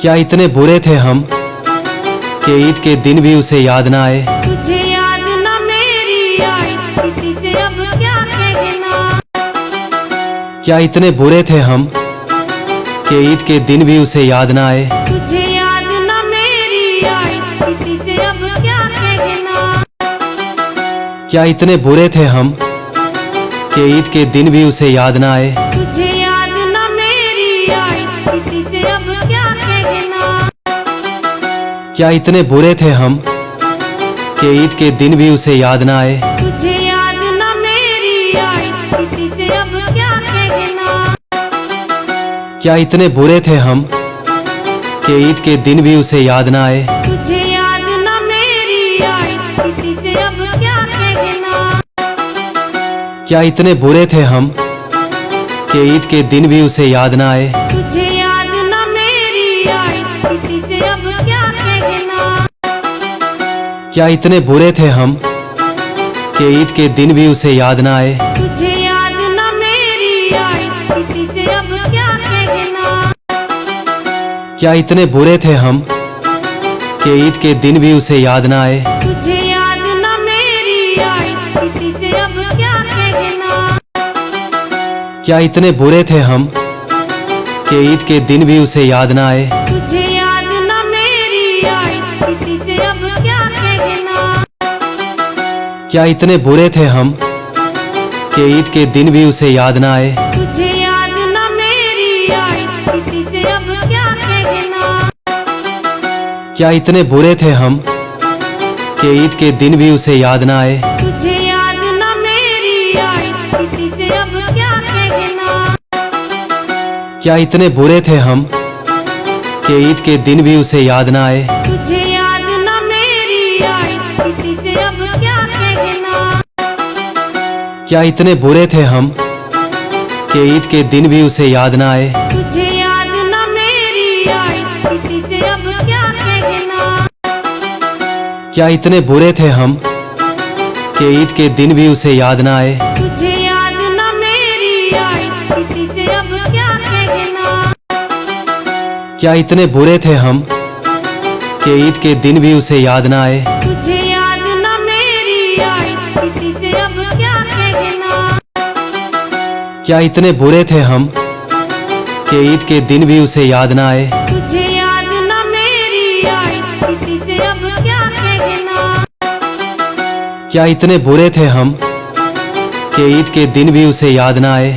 क्या इतने बुरे थे हम कि ईद के दिन भी उसे याद ना आए। तुझे याद ना मेरी आए, किसी से अब क्या कहना। क्या इतने बुरे थे हम कि ईद के दिन भी उसे याद ना आए। तुझे याद ना मेरी आए, किसी से अब क्या कहना। क्या इतने बुरे थे हम कि ईद के दिन भी उसे याद ना आए। तुझे याद ना मेरी आए, किसी से अब क्या कहना। क्या इतने बुरे थे हम कि ईद के दिन भी उसे याद ना आए। तुझे याद ना मेरी आए, किसी से अब क्या कहना। क्या इतने बुरे थे हम कि ईद के दिन भी उसे याद ना आए। तुझे याद ना मेरी आए, किसी से अब क्या कहना। क्या इतने बुरे थे हम कि ईद के दिन भी उसे याद ना आए। तुझे याद ना मेरी आए, किसी से अब क्या कहना। क्या इतने बुरे थे हम कि ईद के दिन भी उसे याद ना आए। तुझे याद ना मेरी आए, किसी से अब क्या कहना। क्या इतने बुरे थे हम कि ईद के दिन भी उसे याद ना आए। तुझे याद ना मेरी आए, किसी से अब क्या कहना। क्या इतने बुरे थे हम कि ईद के दिन भी उसे याद ना आए। तुझे याद ना मेरी आए, किसी से अब क्या कहना। क्या इतने बुरे थे हम कि ईद के दिन भी उसे याद ना आए। तुझे याद ना मेरी आए, किसी से अब क्या कहना। क्या इतने बुरे थे हम कि ईद के दिन भी उसे याद ना आए। तुझे याद ना मेरी आए, किसी से अब क्या कहना। क्या इतने बुरे थे हम कि ईद के दिन भी उसे याद ना आए। तुझे याद ना मेरी आए, किसी से अब क्या कहना। क्या इतने बुरे थे हम कि ईद के दिन भी उसे याद ना आए। तुझे याद ना मेरी आए, किसी से अब क्या कहना। क्या इतने बुरे थे हम कि ईद के दिन भी उसे याद ना आए। तुझे याद ना मेरी आए, किसी से अब क्या कहना। क्या इतने बुरे थे हम कि ईद के दिन भी उसे याद ना आए। तुझे याद ना मेरी आए, किसी से अब क्या कहना। क्या इतने बुरे थे हम कि ईद के दिन भी उसे याद ना आए। तुझे याद ना मेरी आए, किसी से अब क्या कहना। क्या इतने बुरे थे हम कि ईद के दिन भी उसे याद ना आए।